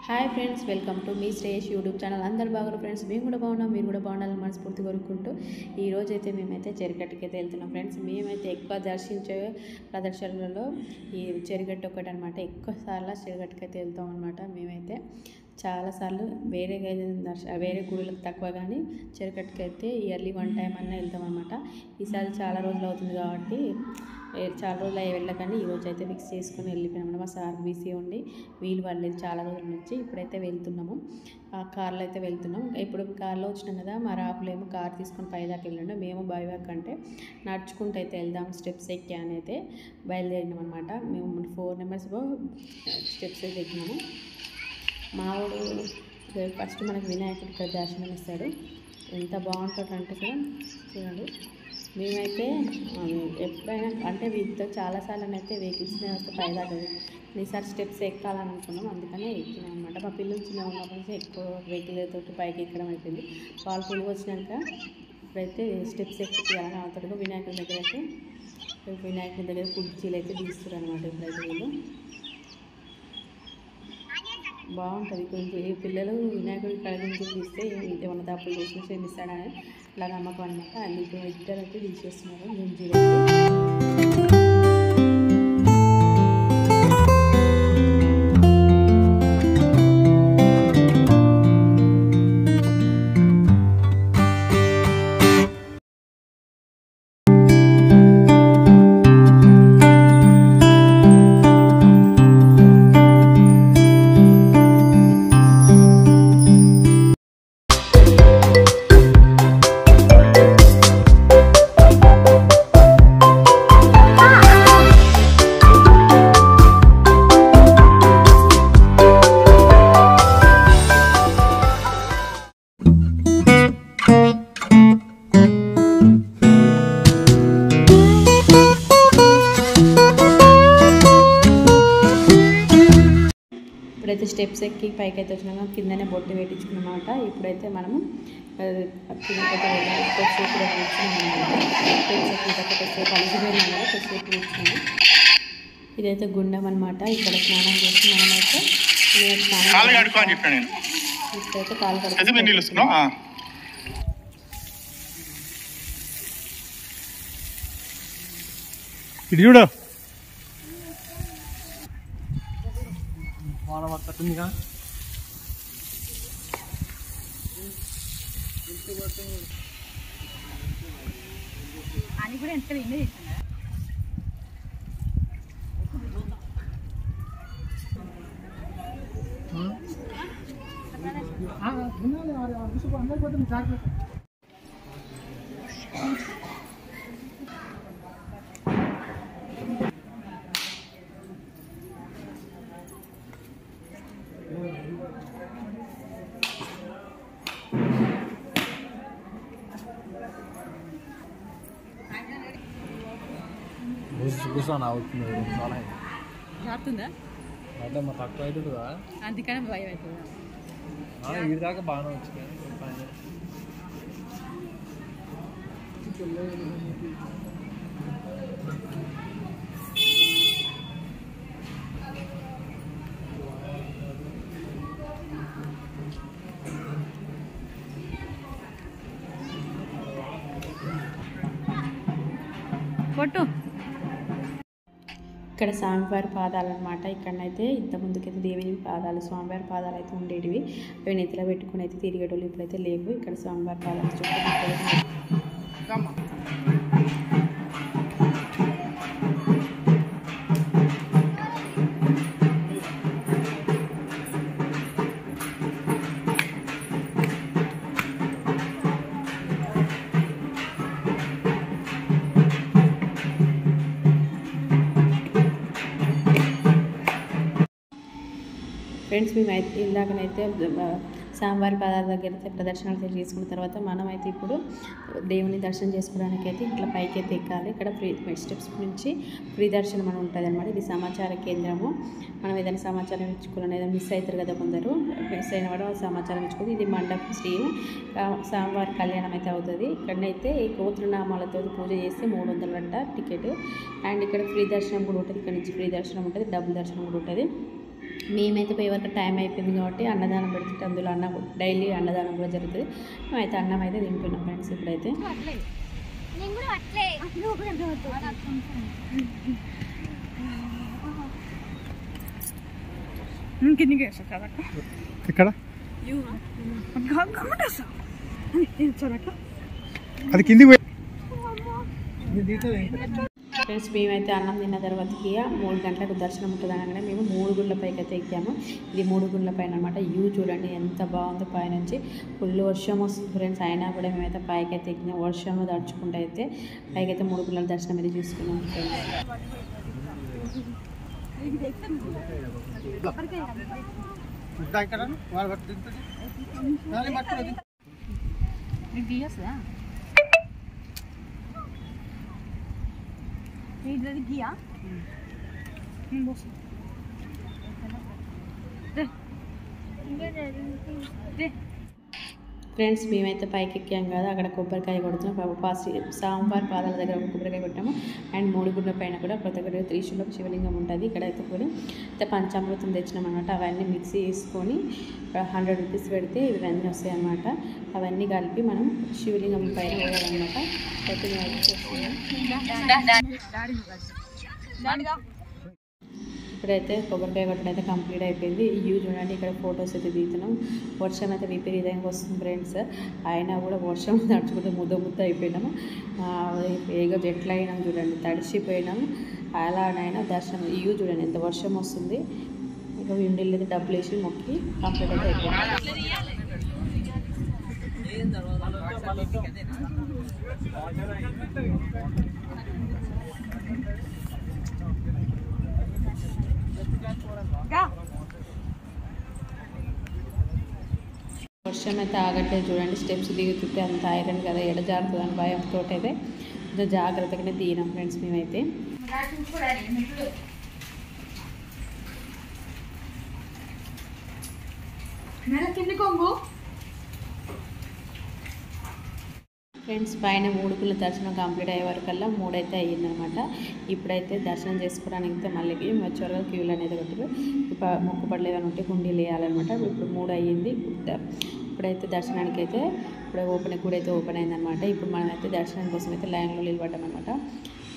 Hi friends, welcome to me Shreyas YouTube channel. అందరు బాగున్నారు friends, మేము కూడా బాగున్నాం, మీరు కూడా బాగుండాలని మనస్ఫూర్తి కోరుకుంటూ ఈరోజు అయితే మేమైతే చెరుగట్టుకి అయితే వెళ్తున్నాం ఫ్రెండ్స్. మేమైతే ఎక్కువ దర్శించే ప్రదర్శనలలో ఈ చెరుగట్టు ఒకటి అనమాట. ఎక్కువ సార్లు చెరుగట్టుకి అయితే వెళ్తాం అనమాట. మేమైతే చాలాసార్లు వేరే గుడులకు తక్కువ, కానీ చెరుగట్టుకి అయితే ఇయర్లీ 1 టైం అన్నా వెళ్తాం అనమాట. ఈసారి చాలా రోజులు అవుతుంది కాబట్టి చాలా రోజులు అయ్యి వెళ్ళకండి, ఈరోజు అయితే ఫిక్స్ చేసుకుని వెళ్ళిపోయాము. మా సార్ బిజీ ఉండి వీలు పడలేదు చాలా రోజుల నుంచి. ఇప్పుడైతే వెళ్తున్నాము, ఆ కార్లో అయితే వెళ్తున్నాం. ఇప్పుడు కార్లో వచ్చినాం కదా, మా రాకులేమో కార్ తీసుకొని పైదాకా వెళ్ళండి, మేము బైవాక్ అంటే నడుచుకుంటూ అయితే వెళ్దాం స్టెప్స్ ఎక్కి అని అయితే బయలుదేరినాం అనమాట. మేము 4 మెంబర్స్ స్టెప్స్ అయితే ఎక్కినాము. మావాడు ఫస్ట్ మనకు వినాయకుడి ఇక్కడ దర్శనం ఇస్తాడు. ఎంత బాగుంటుందంటే కూడా చూడండి. మేమైతే ఎప్పుడైనా అంటే వీటితో చాలాసార్లు అయితే వెహికల్స్ వస్తే పైదాకా ఈసారి స్టెప్స్ ఎక్కాలని అనుకున్నాం, అందుకనే ఎక్కినాం అనమాట. మా పిల్లలు చిన్న ఉన్నప్పటి నుంచి ఎక్కువ వెహికల్ తోటి పైకి ఎక్కడం అయిపోయింది. వాళ్ళు తెలుగు వచ్చినాక ఇప్పుడైతే స్టెప్స్ ఎక్కియాలని అవుతాడు. వినాయకుడి దగ్గర అయితే వినాయకుడి దగ్గర కుర్చీలు అయితే తీస్తారు అనమాట. ఇప్పుడైతే వీళ్ళు బాగుంటుంది. కొంచెం ఈ పిల్లలు వినాయకుడి కళ నుంచి తీస్తే ఏమన్నా తప్పులు చేసిన క్షమిస్తాడని అలా నమ్మకం అనమాట. అందుకు ఇద్దరు అయితే తీసేస్తున్నారు గుంజీలు. ఇప్పుడైతే స్టెప్స్ ఎక్కి పైకి అయితే వచ్చినాక కిందనే బొట్టు పెట్టించుకున్నమాట. ఇప్పుడైతే మనము కిందకైతే వెళ్ళాలి. కొద్దిసేపు కూడా కలిసిపోయినాం కదా, కొద్దిసేపు కూర్చున్నాము. ఇదైతే గుండం అనమాట. ఇక్కడ స్నానం చేసి మనమైతే ఇప్పుడైతే కాలు కడుక్కుంటున్నాం. వానవత్తుందిగా అని కూడా ఎంత ఎంజాయ్ చేసిందా. కూర్చొని అవుతుంది చాలా జారుతుందా అంటే మా తక్కువ అవుతుందా, అందుకనే భయం అవుతుందా. వీడి దాకా బాగానే వచ్చింది. కొట్టు. ఇక్కడ స్వామివారి పాదాలు అనమాట. ఇక్కడనైతే ఇంతకుముందుకైతే దేవిని పాదాలు, స్వామివారి పాదాలు అయితే ఉండేటివి. అవి నెత్తిలో పెట్టుకుని అయితే తిరిగేటోళ్ళు. ఇప్పుడైతే లేవు. ఇక్కడ స్వామివారి పాదాలు చుట్టూ ఫ్రెండ్స్. మేమైతే ఇందాకనైతే స్వామివారి పాదాల దగ్గర అయితే ప్రదర్శనలు చేసుకున్న తర్వాత మనమైతే ఇప్పుడు దేవుని దర్శనం చేసుకోవడానికి అయితే ఇట్లా పైకి అయితే ఎక్కాలి. ఇక్కడ స్టెప్స్ నుంచి ఫ్రీ దర్శనం అని ఉంటుంది అనమాట. ఇది సమాచార కేంద్రము. మనం ఏదైనా సమాచారం ఇచ్చుకోవాలని ఏదైనా మిస్ అవుతారు కదా కొందరు, మిస్ అయిన కూడా సమాచారం ఇచ్చుకోవాలి. ఇది మండపం శ్రీ స్వామివారి కళ్యాణం అయితే అవుతుంది. ఇక్కడనైతే గోత్రనామాలతో పూజ చేస్తే 300 అంట టికెట్. అండ్ ఇక్కడ ఫ్రీ దర్శనం కూడా ఉంటుంది. ఇక్కడ నుంచి ఫ్రీ దర్శనం ఉంటుంది, డబ్బుల దర్శనం కూడా ఉంటుంది. మేమైతే పోయే వరకు టైం అయిపోయింది కాబట్టి అన్నదానం పెడుతుంటే అందులో అన్నం డైలీ అన్నదానం కూడా జరుగుతుంది. మేమైతే అన్నం అయితే తింటున్నాం ఫ్రెండ్స్. ఇప్పుడైతే ఇక్కడ అది కిందికి ఫ్రెండ్స్ మేమైతే అన్నం తిన్న తర్వాతకి 3 గంటలకు దర్శనం ఉంటుంది అనగానే మేము 3 గుళ్ళ పైకి అయితే ఎక్కాము. ఇది 3 గుళ్ళ పైన అనమాట. వ్యూ చూడండి ఎంత బాగుందో పైనుంచి. ఫుల్ వర్షం వస్తుంది ఫ్రెండ్స్. అయినా కూడా మేమైతే పైకి అయితే ఎక్కినాం. వర్షంలో తడుచుకుంటూ అయితే పైకి అయితే 3 గుళ్ళ దర్శనం అయితే చూసుకున్నాం ఫ్రెండ్స్. ఫ్రెండ్స్ మేమైతే పైకి ఎక్కాం కదా, అక్కడ కొబ్బరికాయ కొడుతున్నాం. స్వామివారి పాదాల దగ్గర కొబ్బరికాయ కొట్టాము. అండ్ 3 గుళ్ళ పైన కూడా ప్రతి ఒక్కటి త్రిశూలం శివలింగం ఉంటుంది. ఇక్కడైతే కూడా అయితే పంచామృతం తెచ్చినాం అనమాట. అవన్నీ మిక్సీ చేసుకొని 100 రూపీస్ పెడితే ఇవన్నీ వస్తాయి అన్నమాట. అవన్నీ కలిపి మనం శివలింగం పైన వేయాలన్నమాట. అయితే మేము చేస్తున్నాం. ఇప్పుడైతే కొబ్బరికాయ కొట్టడం అయితే కంప్లీట్ అయిపోయింది. ఈ వ్యూ చూడండి. ఇక్కడ ఫొటోస్ అయితే దిగుతున్నాం. వర్షం అయితే విపరీతంగా వస్తుంది ఫ్రెండ్స్. అయినా కూడా వర్షం తడుచుకుంటే ముద్ద అయిపోయినాము. ఏదో ఎట్లా అయినాం చూడండి, తడిసిపోయినాము. అలానైనా దర్శనం ఈ వ్యూ చూడండి ఎంత వర్షం వస్తుంది. ఇంకా ఇండిల్ అయితే డబ్బులు వేసి మొక్కి కంప్లీట్ అయితే అయిపోయింది. వర్షం అయితే ఆగట్లేదు చూడండి. స్టెప్స్ దిగుతుంటే అంత ఐరన్ కదా, ఎడ జారుతుందని భయంతో అయితే కొంచెం జాగ్రత్తగానే దిగినాం ఫ్రెండ్స్ మేమైతే. ఫ్రెండ్స్ పైన 3 గుళ్ళ దర్శనం కంప్లీట్ అయ్యే వరకల్లా 3 అయితే అయ్యిందనమాట. ఇప్పుడైతే దర్శనం చేసుకోవడానికి మళ్ళీ వచ్చేవరకు క్యూలు అనేది కొట్టారు. ఇప్పుడు మొక్కుపడలు ఏమైనా ఉంటే హుండీలు వేయాలన్నమాట. ఇప్పుడు 3 అయ్యింది. ఇప్పుడైతే దర్శనానికి అయితే గుడి అయితే ఓపెన్ అయిందనమాట. ఇప్పుడు మనమైతే దర్శనం కోసం అయితే లైన్లో నిలబడ్డాం అనమాట.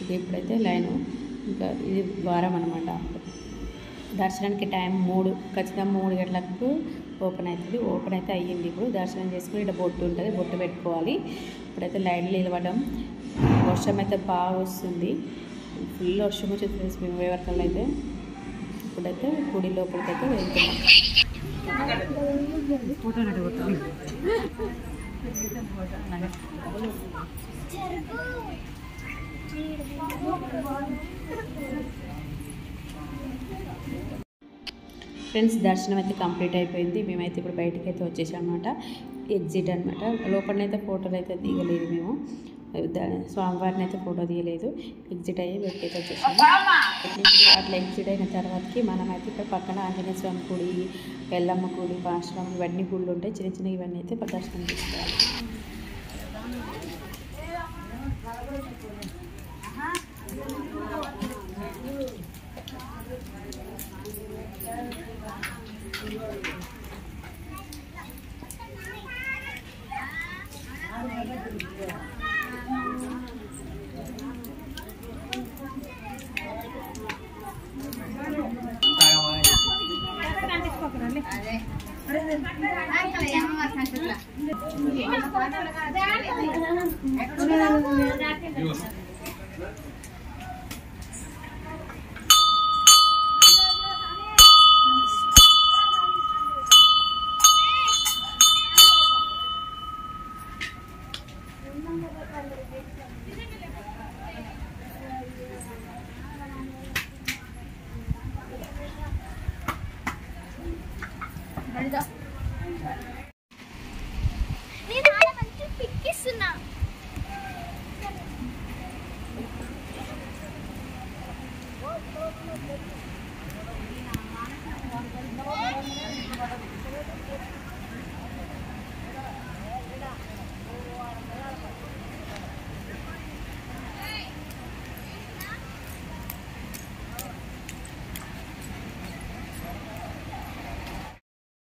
ఇది ఇప్పుడైతే లైను ఇంకా ఇది ద్వారం అనమాట. దర్శనానికి టైం ఖచ్చితంగా 3 గంటలకు ఓపెన్ అవుతుంది. ఓపెన్ అయితే అయ్యింది. ఇప్పుడు దర్శనం చేసుకుని ఇక్కడ బొట్టు ఉంటుంది, బొట్టు పెట్టుకోవాలి. ఇప్పుడైతే లైన్లో నిలబడడం. వర్షం అయితే బాగా వస్తుంది. ఫుల్ వర్షం వచ్చి ఫ్రెండ్స్ మేము వరకల్లా అయితే ఇప్పుడైతే గుడి లోపలికి అయితే వెళ్తున్నాం. ఫ్రెండ్స్ దర్శనం అయితే కంప్లీట్ అయిపోయింది. మేమైతే ఇప్పుడు బయటకు అయితే వచ్చేసాం అనమాట. ఎగ్జిట్ అనమాట. లోపలనైతే ఫోటోలు అయితే దిగలేదు మేము. స్వామివారిని అయితే ఫోటో తీయలేదు. ఎగ్జిట్ అయ్యి బయటకి అయితే వచ్చేసాము. అట్లా ఎగ్జిట్ అయిన తర్వాతకి మనమైతే ఇక్కడ పక్కన ఆంజనేయ స్వామి గుడి, ఎల్లమ్మ గుడి, పాశ్రమం ఇవన్నీ గుళ్ళు ఉంటాయి. చిన్న చిన్న ఇవన్నీ అయితే దర్శనం తీసుకోవాలి.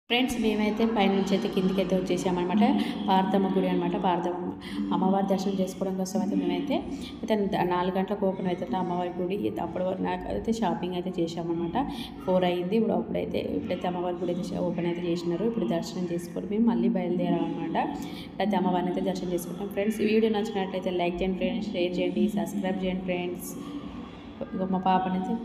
ఫ్రెండ్స్ మేమైతే పైనుంచి అయితే కిందికి అయితే వచ్చేసామన్నమాట. పార్వతమ్మ గుడి అనమాట. పార్వతమ్మ అమ్మవారి దర్శనం చేసుకోవడం కోసం అయితే మేమైతే 4 గంటలకు ఓపెన్ అవుతుంది అమ్మవారి గుడి. అప్పటి వరకు నాకు అయితే షాపింగ్ అయితే చేసామన్నమాట. 4 అయింది. ఇప్పుడైతే అమ్మవారి గుడి అయితే ఓపెన్ అయితే చేసినారు. ఇప్పుడు దర్శనం చేసుకొని మేము మళ్ళీ బయలుదేరామన్నమాట. అయితే అమ్మవారిని అయితే దర్శనం చేసుకుంటాం. ఫ్రెండ్స్ ఈ వీడియో నచ్చినట్లయితే లైక్ చేయండి ఫ్రెండ్స్, షేర్ చేయండి, సబ్స్క్రైబ్ చేయండి ఫ్రెండ్స్. మా పాపనైతే